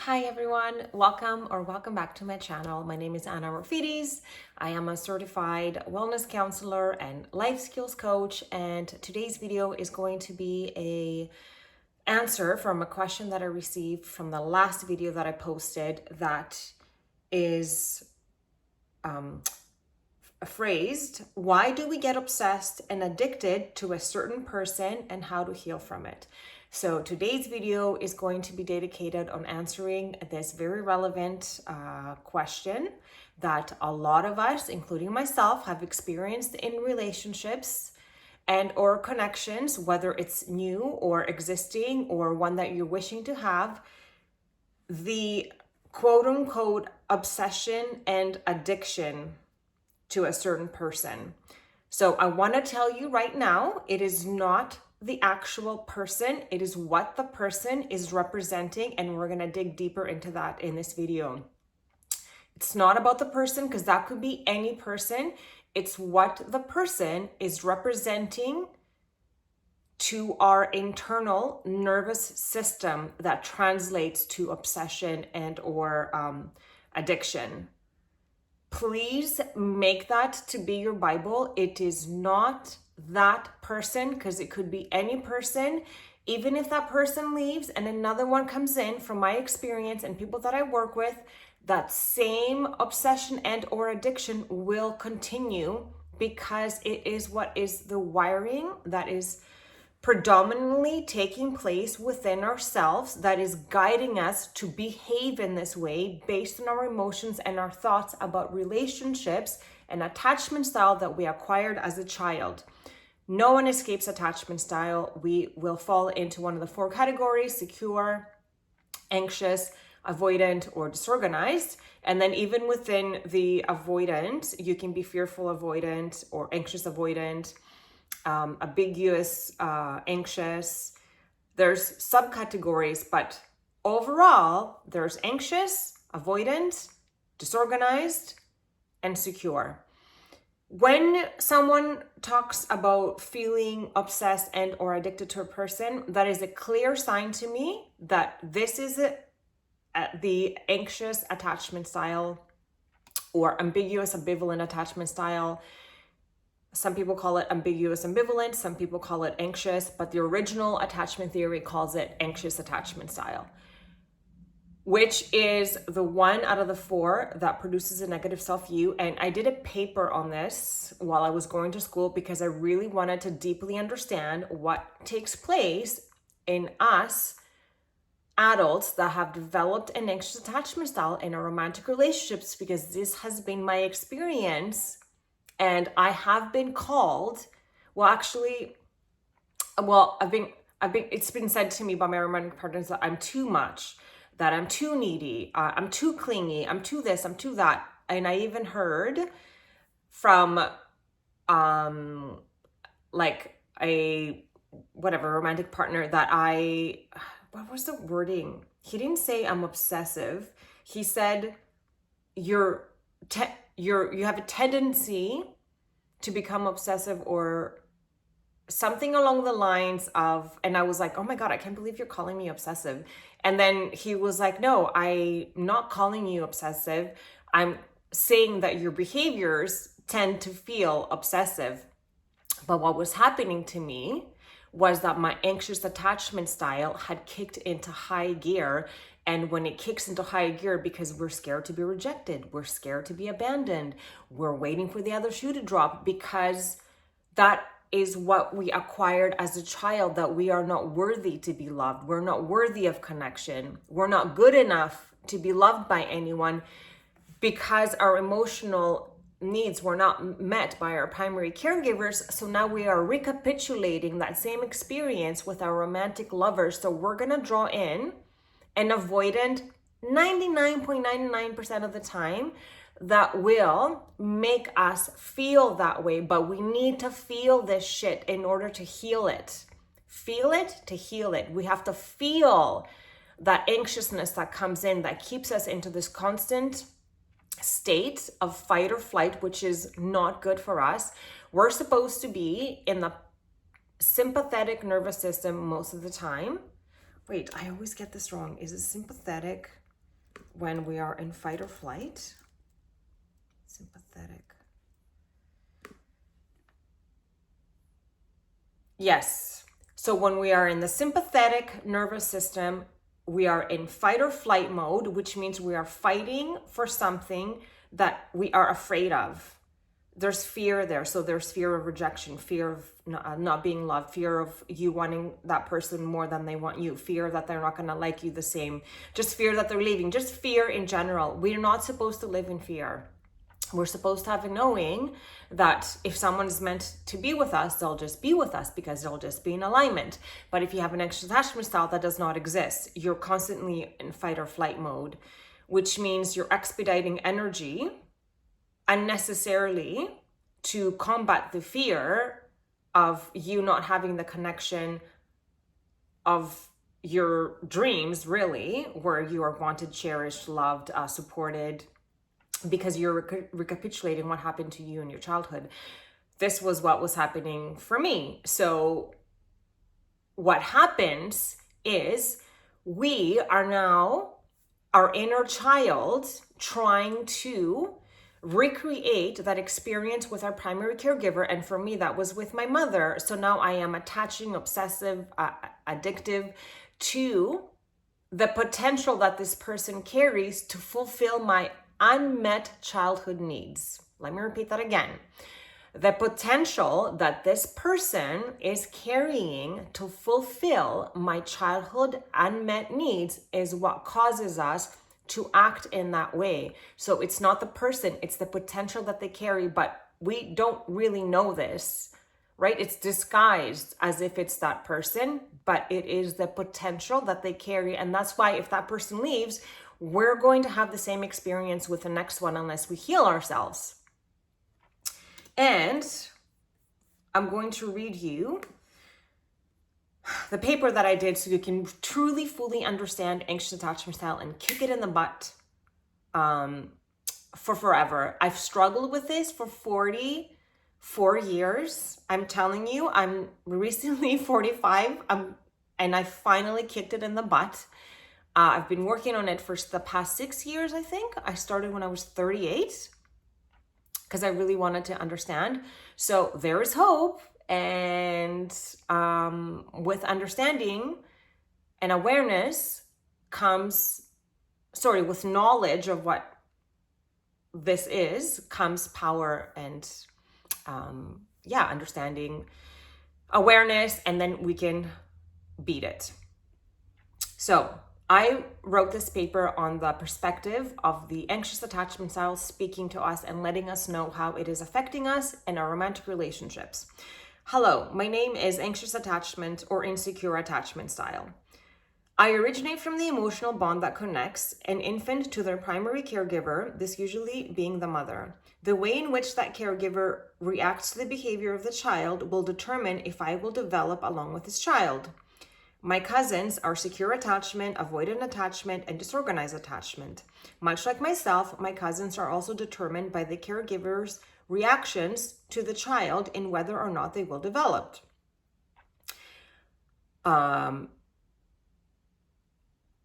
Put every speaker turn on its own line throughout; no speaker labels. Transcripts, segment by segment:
Hi everyone, welcome back to my channel. My name is Anna Rafides. I am a certified wellness counselor and life skills coach, and today's video is going to be a answer from a question that I received from the last video that I posted that is phrased, why do we get obsessed and addicted to a certain person and how to heal from it? So today's video is going to be dedicated on answering this very relevant question that a lot of us, including myself, have experienced in relationships and or connections, whether it's new or existing or one that you're wishing to have. The quote unquote obsession and addiction to a certain person. So I want to tell you right now, it is not the actual person, it is what the person is representing, and we're going to dig deeper into that in this video. It's not about the person, because that could be any person. It's what the person is representing to our internal nervous system that translates to obsession and or addiction. Please make that to be your Bible. It is not that person, because it could be any person. Even if that person leaves and another one comes in, from my experience and people that I work with, that same obsession and or addiction will continue, because it is what is the wiring that is predominantly taking place within ourselves that is guiding us to behave in this way based on our emotions and our thoughts about relationships and attachment style that we acquired as a child. No one escapes attachment style. We will fall into one of the four categories: secure, anxious, avoidant, or disorganized. And then even within the avoidant, you can be fearful avoidant or anxious avoidant, ambiguous, anxious. There's subcategories, but overall, there's anxious, avoidant, disorganized, and secure. When someone talks about feeling obsessed and or addicted to a person, that is a clear sign to me that this is the anxious attachment style or ambiguous ambivalent attachment style. Some people call it ambiguous ambivalent, some people call it anxious, but the original attachment theory calls it anxious attachment style, which is the one out of the four that produces a negative self-view. And I did a paper on this while I was going to school, because I really wanted to deeply understand what takes place in us adults that have developed an anxious attachment style in our romantic relationships, because this has been my experience. And I have been called, it's been said to me by my romantic partners that I'm too much, that I'm too needy, I'm too clingy, I'm too this, I'm too that. And I even heard from like a romantic partner that what was the wording? He didn't say I'm obsessive. He said you have a tendency to become obsessive, or something along the lines of, and I was like, oh my God, I can't believe you're calling me obsessive. And then he was like, no, I'm not calling you obsessive. I'm saying that your behaviors tend to feel obsessive. But what was happening to me was that my anxious attachment style had kicked into high gear. And when it kicks into high gear, because we're scared to be rejected, we're scared to be abandoned, we're waiting for the other shoe to drop, because that is what we acquired as a child, that we are not worthy to be loved. We're not worthy of connection. We're not good enough to be loved by anyone, because our emotional needs were not met by our primary caregivers. So now we are recapitulating that same experience with our romantic lovers. So we're going to draw in an avoidant 99.99% of the time that will make us feel that way. But we need to feel this shit in order to heal it. Feel it to heal it. We have to feel that anxiousness that comes in, that keeps us into this constant state of fight or flight, which is not good for us. We're supposed to be in the sympathetic nervous system most of the time. Wait, I always get this wrong. Is it sympathetic? when we are in fight or flight. Sympathetic. Yes. So when we are in the sympathetic nervous system, we are in fight or flight mode, which means we are fighting for something that we are afraid of. There's fear there. So there's fear of rejection, fear of not being loved, fear of you wanting that person more than they want you, fear that they're not going to like you the same, just fear that they're leaving, just fear in general. We're not supposed to live in fear. We're supposed to have a knowing that if someone's meant to be with us, they'll just be with us because they'll just be in alignment. But if you have an anxious attachment style, that does not exist. You're constantly in fight or flight mode, which means you're expediting energy unnecessarily to combat the fear of you not having the connection of your dreams, really, where you are wanted, cherished, loved, supported, because you're recapitulating what happened to you in your childhood. This was what was happening for me. So what happens is we are now, our inner child, trying to recreate that experience with our primary caregiver. And for me, that was with my mother. So now I am attaching, obsessive, addictive to the potential that this person carries to fulfill my unmet childhood needs. Let me repeat that again. The potential that this person is carrying to fulfill my childhood unmet needs is what causes us to act in that way. So it's not the person, it's the potential that they carry, but we don't really know this, right? It's disguised as if it's that person, but it is the potential that they carry. And that's why if that person leaves, we're going to have the same experience with the next one unless we heal ourselves. And I'm going to read you the paper that I did so you can truly, fully understand anxious attachment style and kick it in the butt for forever. I've struggled with this for 44 years. I'm telling you, I'm recently 45 and I finally kicked it in the butt. I've been working on it for the past 6 years, I think. I started when I was 38 because I really wanted to understand. So there is hope. And with understanding and awareness with knowledge of what this is, comes power and understanding, awareness, and then we can beat it. So I wrote this paper on the perspective of the anxious attachment style speaking to us and letting us know how it is affecting us and our romantic relationships. Hello, my name is anxious attachment or insecure attachment style. I originate from the emotional bond that connects an infant to their primary caregiver, this usually being the mother. The way in which that caregiver reacts to the behavior of the child will determine if I will develop along with this child. My cousins are secure attachment, avoidant attachment, and disorganized attachment. Much like myself, my cousins are also determined by the caregiver's reactions to the child in whether or not they will develop.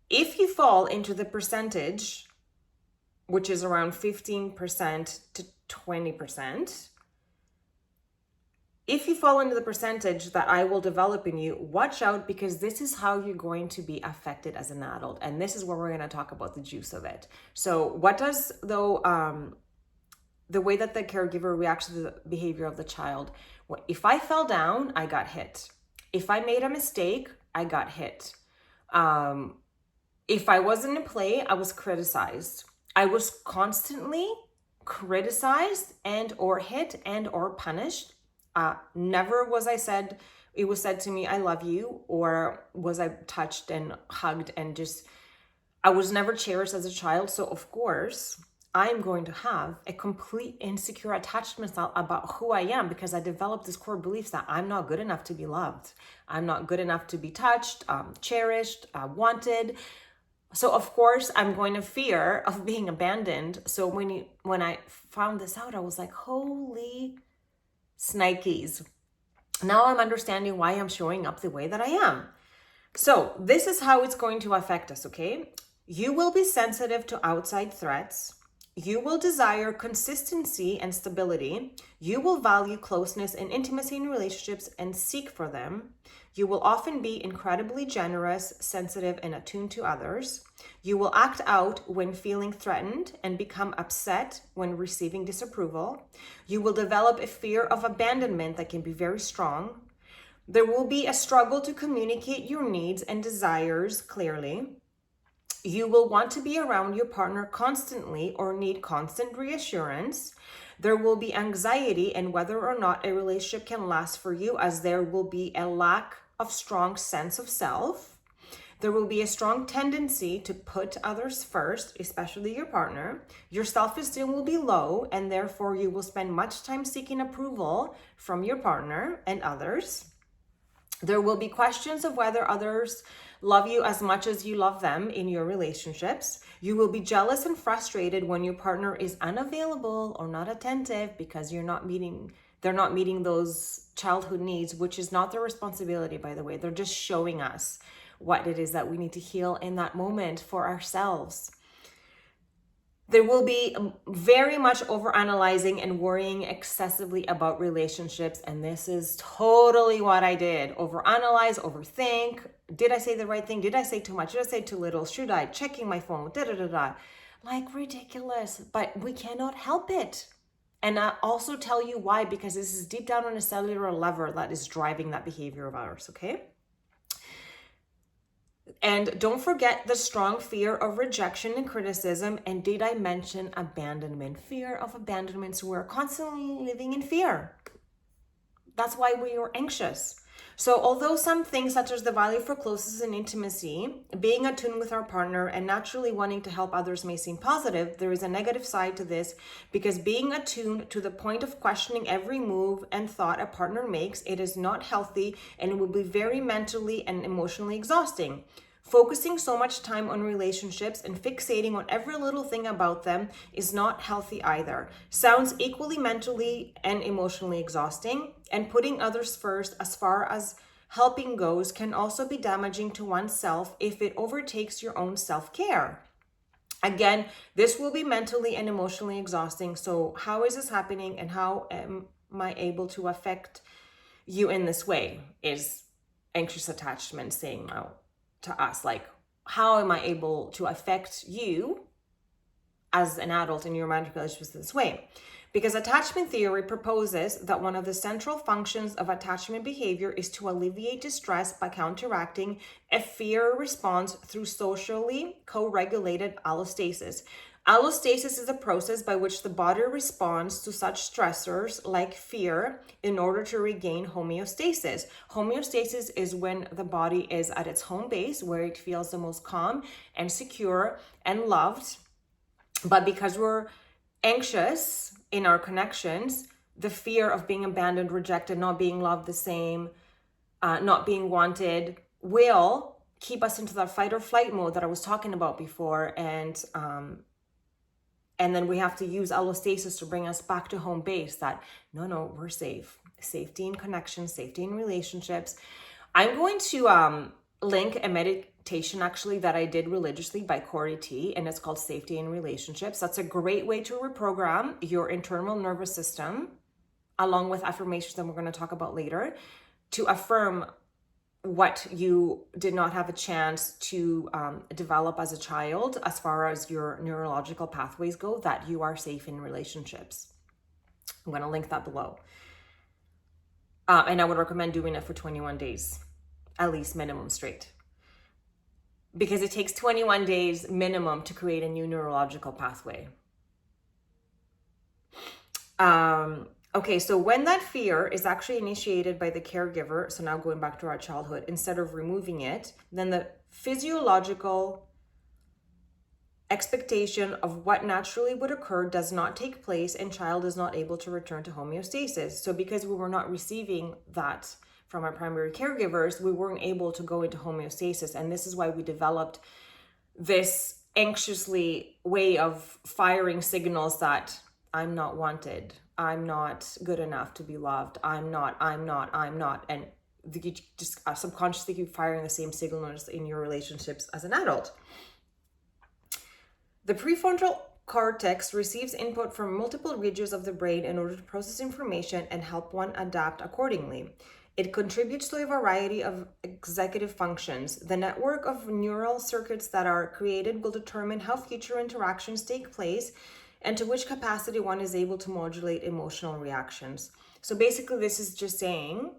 If you fall into the percentage, which is around 15% to 20%, if you fall into the percentage that I will develop in you, watch out, because this is how you're going to be affected as an adult. And this is where we're going to talk about the juice of it. So what does, though, the way that the caregiver reacts to the behavior of the child? If I fell down, I got hit. If I made a mistake, I got hit. If I wasn't in play, I was criticized. I was constantly criticized and or hit and or punished. Never was it was said to me, I love you, or was I touched and hugged and I was never cherished as a child. So of course, I'm going to have a complete insecure attachment style about who I am, because I developed this core beliefs that I'm not good enough to be loved. I'm not good enough to be touched, cherished, wanted. So of course, I'm going to fear of being abandoned. So when I found this out, I was like, holy Snikes. Now I'm understanding why I'm showing up the way that I am. So this is how it's going to affect us, okay? You will be sensitive to outside threats. You will desire consistency and stability. You will value closeness and intimacy in relationships and seek for them. You will often be incredibly generous, sensitive, and attuned to others. You will act out when feeling threatened and become upset when receiving disapproval. You will develop a fear of abandonment that can be very strong. There will be a struggle to communicate your needs and desires clearly. You will want to be around your partner constantly or need constant reassurance. There will be anxiety and whether or not a relationship can last for you, as there will be a lack of strong sense of self. There will be a strong tendency to put others first, especially your partner. Your self-esteem will be low, and therefore you will spend much time seeking approval from your partner and others. There will be questions of whether others love you as much as you love them in your relationships. You will be jealous and frustrated when your partner is unavailable or not attentive because they're not meeting those childhood needs, which is not their responsibility, by the way. They're just showing us what it is that we need to heal in that moment for ourselves. There will be very much overanalyzing and worrying excessively about relationships. And this is totally what I did. Overanalyze, overthink. Did I say the right thing? Did I say too much? Did I say too little? Should I? Checking my phone. Like ridiculous. But we cannot help it. And I also tell you why, because this is deep down on a cellular level that is driving that behavior of ours, okay? And don't forget the strong fear of rejection and criticism. And did I mention abandonment? Fear of abandonment. So we're constantly living in fear. That's why we are anxious. So although some things such as the value for closeness and intimacy, being attuned with our partner, and naturally wanting to help others may seem positive, there is a negative side to this, because being attuned to the point of questioning every move and thought a partner makes, it is not healthy and it will be very mentally and emotionally exhausting. Focusing so much time on relationships and fixating on every little thing about them is not healthy either. Sounds equally mentally and emotionally exhausting, and putting others first as far as helping goes can also be damaging to oneself if it overtakes your own self-care. Again, this will be mentally and emotionally exhausting. So how is this happening and how am I able to affect you in this way? Is anxious attachment saying out to us, like, how am I able to affect you as an adult in your romantic relationships this way? Because attachment theory proposes that one of the central functions of attachment behavior is to alleviate distress by counteracting a fear response through socially co-regulated allostasis. Allostasis is a process by which the body responds to such stressors like fear in order to regain homeostasis. Homeostasis is when the body is at its home base, where it feels the most calm and secure and loved. But because we're anxious in our connections, the fear of being abandoned, rejected, not being loved the same, not being wanted will keep us into that fight or flight mode that I was talking about before. And then we have to use allostasis to bring us back to home base, that no, we're safe. Safety in connection, safety in relationships. I'm going to link a meditation actually that I did religiously by Corey T, and it's called Safety in Relationships. That's a great way to reprogram your internal nervous system, along with affirmations that we're going to talk about later, to affirm what you did not have a chance to develop as a child, as far as your neurological pathways go, that you are safe in relationships. I'm going to link that below. And I would recommend doing it for 21 days, at least minimum straight. Because it takes 21 days minimum to create a new neurological pathway. Okay, so when that fear is actually initiated by the caregiver, so now going back to our childhood, instead of removing it, then the physiological expectation of what naturally would occur does not take place, and child is not able to return to homeostasis. So because we were not receiving that from our primary caregivers, we weren't able to go into homeostasis. And this is why we developed this anxiously way of firing signals that I'm not wanted, I'm not good enough to be loved, I'm not. And you just subconsciously keep firing the same signals in your relationships as an adult. The prefrontal cortex receives input from multiple regions of the brain in order to process information and help one adapt accordingly. It contributes to a variety of executive functions. The network of neural circuits that are created will determine how future interactions take place and to which capacity one is able to modulate emotional reactions. So basically, this is just saying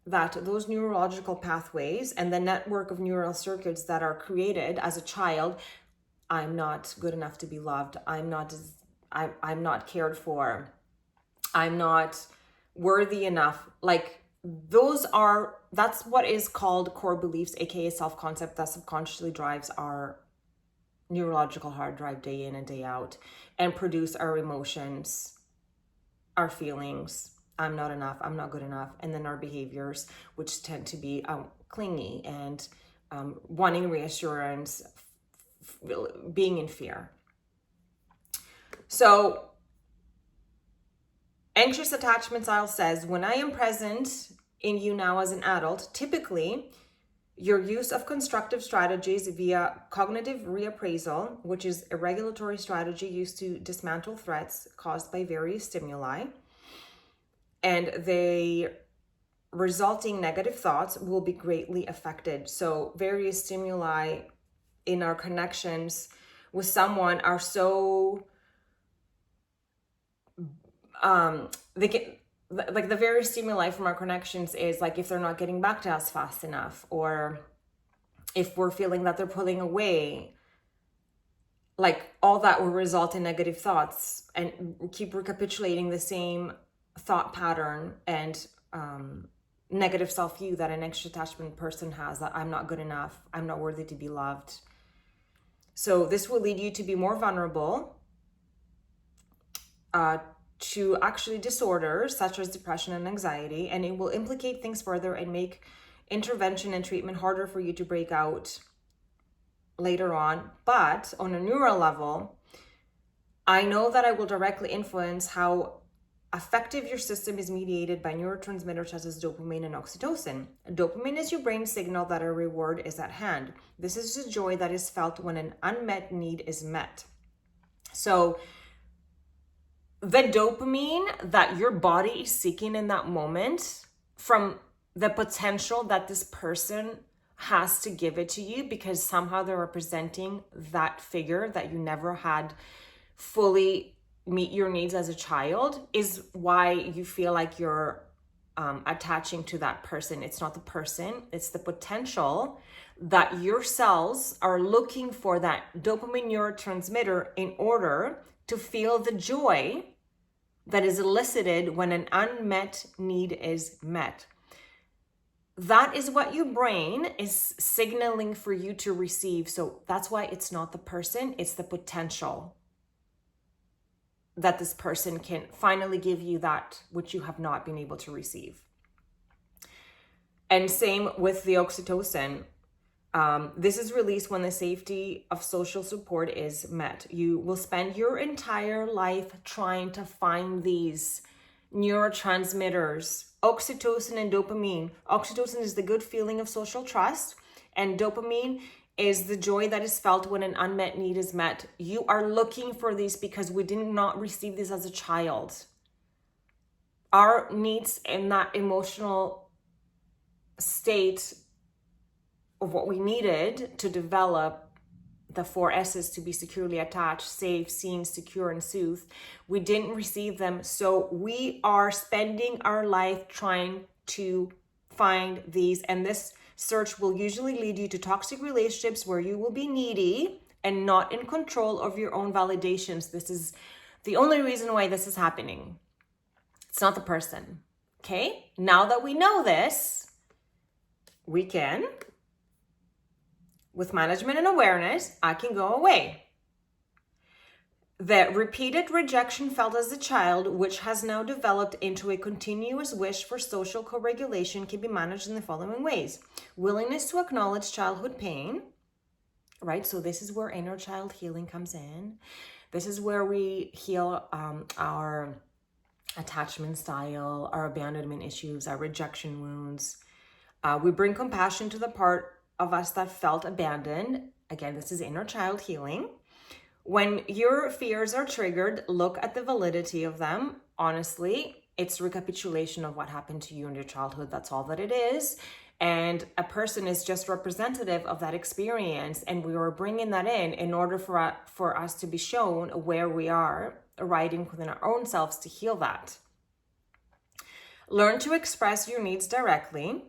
that those neurological pathways and the network of neural circuits that are created as a child, I'm not good enough to be loved, I'm not cared for, I'm not worthy enough. Like that's what is called core beliefs, aka self-concept, that subconsciously drives our neurological hard drive day in and day out and produce our emotions, our feelings. I'm not enough, I'm not good enough. And then our behaviors, which tend to be clingy and wanting reassurance, being in fear. So anxious attachment style says, when I am present in you now as an adult, typically your use of constructive strategies via cognitive reappraisal, which is a regulatory strategy used to dismantle threats caused by various stimuli, and the resulting negative thoughts will be greatly affected. So various stimuli in our connections with someone are so they get, like, the various stimuli from our connections is like if they're not getting back to us fast enough, or if we're feeling that they're pulling away, like all that will result in negative thoughts and keep recapitulating the same thought pattern and negative self-view that an anxious attachment person has, that I'm not good enough, I'm not worthy to be loved. So this will lead you to be more vulnerable to actually disorders such as depression and anxiety, and it will implicate things further and make intervention and treatment harder for you to break out later on. But on a neural level, I know that I will directly influence how effective your system is mediated by neurotransmitters such as dopamine and oxytocin. Dopamine is your brain's signal that a reward is at hand. This is the joy that is felt when an unmet need is met. So the dopamine that your body is seeking in that moment from the potential that this person has to give it to you, because somehow they're representing that figure that you never had fully meet your needs as a child, is why you feel like you're attaching to that person. It's not the person, it's the potential that your cells are looking for, that dopamine neurotransmitter, in order to feel the joy that is elicited when an unmet need is met. That is what your brain is signaling for you to receive. So that's why it's not the person, it's the potential that this person can finally give you that which you have not been able to receive. And same with the oxytocin. This is released when the safety of social support is met. You will spend your entire life trying to find these neurotransmitters, oxytocin and dopamine. Oxytocin is the good feeling of social trust, and dopamine is the joy that is felt when an unmet need is met. You are looking for these because we did not receive this as a child. Our needs in that emotional state of what we needed to develop the 4 S's to be securely attached, safe, seen, secure, and soothed, we didn't receive them. So we are spending our life trying to find these. And this search will usually lead you to toxic relationships where you will be needy and not in control of your own validations. This is the only reason why this is happening. It's not the person. Okay? Now that we know this, we can, with management and awareness, I can go away. The repeated rejection felt as a child, which has now developed into a continuous wish for social co-regulation, can be managed in the following ways. Willingness to acknowledge childhood pain, right? So this is where inner child healing comes in. This is where we heal our attachment style, our abandonment issues, our rejection wounds. We bring compassion to the part of us that felt abandoned. Again, this is inner child healing. When your fears are triggered, look at the validity of them. Honestly, it's recapitulation of what happened to you in your childhood. That's all that it is. And a person is just representative of that experience. And we are bringing that in order for us to be shown where we are riding within our own selves to heal that. Learn to express your needs directly.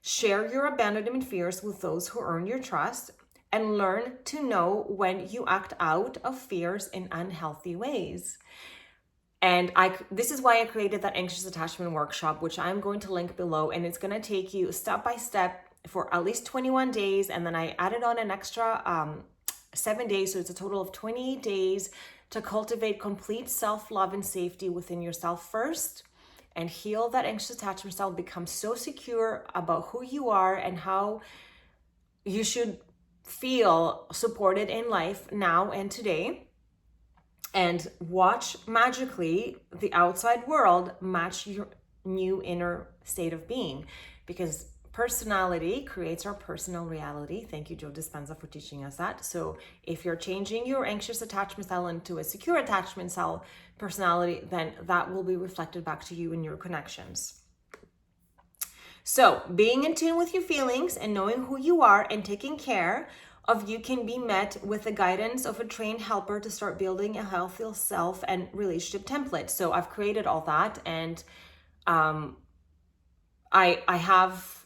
Share your abandonment fears with those who earn your trust, and learn to know when you act out of fears in unhealthy ways. And this is why I created that anxious attachment workshop, which I'm going to link below, and it's going to take you step by step for at least 21 days. And then I added on an extra 7 days. So it's a total of 28 days to cultivate complete self-love and safety within yourself first, and heal that anxious attachment style, become so secure about who you are and how you should feel supported in life now and today, and watch magically the outside world match your new inner state of being, because personality creates our personal reality. Thank you, Joe Dispenza, for teaching us that. So if you're changing your anxious attachment style into a secure attachment style personality, then that will be reflected back to you in your connections. So being in tune with your feelings and knowing who you are and taking care of you can be met with the guidance of a trained helper to start building a healthy self and relationship template. So I've created all that, and I have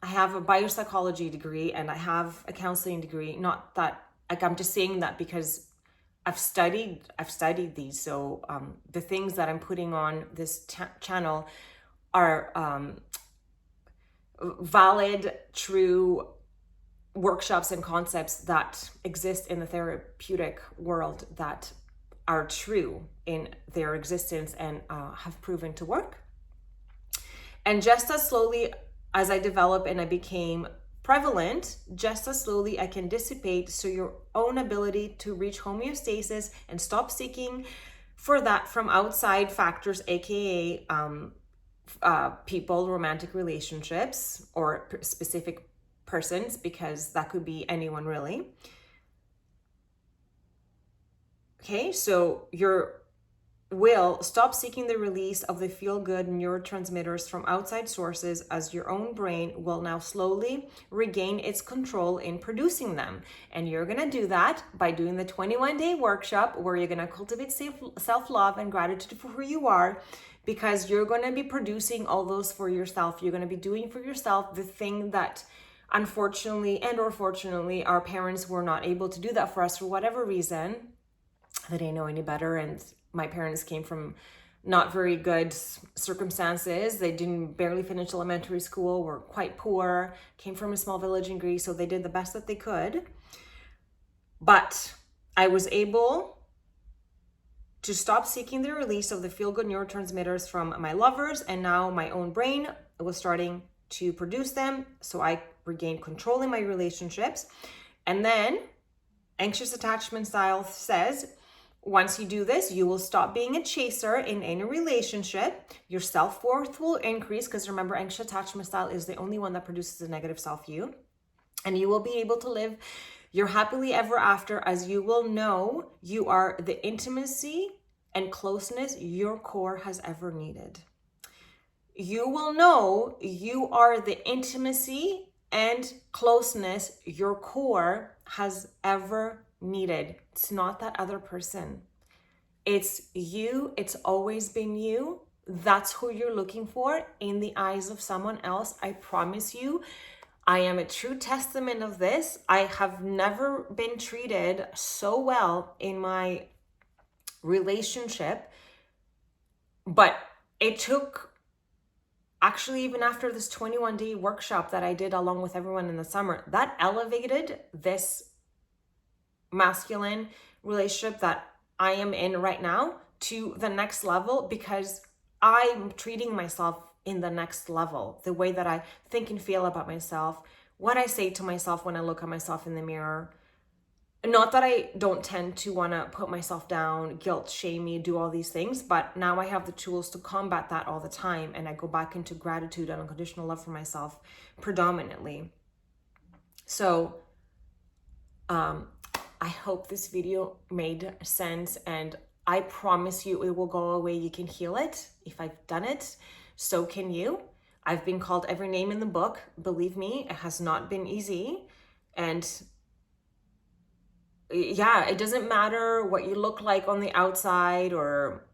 a biopsychology degree and I have a counseling degree. Not that, like, I'm just saying that because I've studied these. So the things that I'm putting on this channel are valid, true workshops and concepts that exist in the therapeutic world that are true in their existence and have proven to work. And just as slowly as I develop and I became prevalent, just as slowly I can dissipate, so your own ability to reach homeostasis and stop seeking for that from outside factors, aka people, romantic relationships, or specific persons, because that could be anyone really. Okay, so your will stop seeking the release of the feel-good neurotransmitters from outside sources, as your own brain will now slowly regain its control in producing them. And you're going to do that by doing the 21-day workshop, where you're going to cultivate self-love and gratitude for who you are, because you're going to be producing all those for yourself. You're going to be doing for yourself the thing that unfortunately and or fortunately our parents were not able to do that for us for whatever reason. They didn't know any better, and my parents came from not very good circumstances. They didn't barely finish elementary school, were quite poor, came from a small village in Greece, so they did the best that they could. But I was able to stop seeking the release of the feel-good neurotransmitters from my lovers, and now my own brain was starting to produce them, so I regained control in my relationships. And then anxious attachment style says, once you do this, you will stop being a chaser in any relationship. Your self-worth will increase, because remember, anxious attachment style is the only one that produces a negative self-view. And you will be able to live your happily ever after, as you will know you are the intimacy and closeness your core has ever needed. You will know you are the intimacy and closeness your core has ever needed. It's not that other person. It's you. It's always been you. That's who you're looking for in the eyes of someone else. I promise you, I am a true testament of this. I have never been treated so well in my relationship, but it took, actually, even after this 21-day workshop that I did along with everyone in the summer, that elevated this masculine relationship that I am in right now to the next level, because I'm treating myself in the next level, the way that I think and feel about myself, what I say to myself when I look at myself in the mirror. Not that I don't tend to want to put myself down, guilt, shame me, do all these things, but now I have the tools to combat that all the time, and I go back into gratitude and unconditional love for myself predominantly. So I hope this video made sense, and I promise you it will go away. You can heal it. If I've done it, so can you. I've been called every name in the book. Believe me, it has not been easy. And yeah, it doesn't matter what you look like on the outside or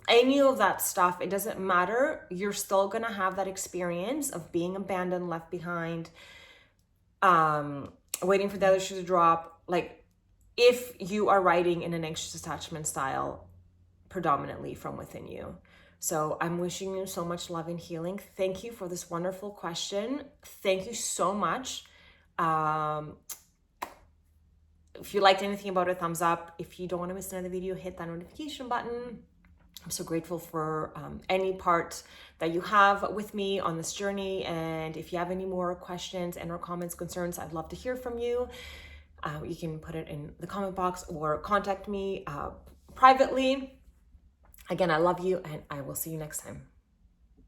any of that stuff. It doesn't matter. You're still gonna have that experience of being abandoned, left behind, waiting for the other shoe to drop. Like, if you are writing in an anxious attachment style predominantly from within you. So I'm wishing you so much love and healing. Thank you for this wonderful question. Thank you so much. If you liked anything about it, thumbs up. If you don't want to miss another video, hit that notification button. I'm so grateful for any part that you have with me on this journey. And if you have any more questions and or comments, concerns, I'd love to hear from you. You can put it in the comment box or contact me privately. Again, I love you, and I will see you next time.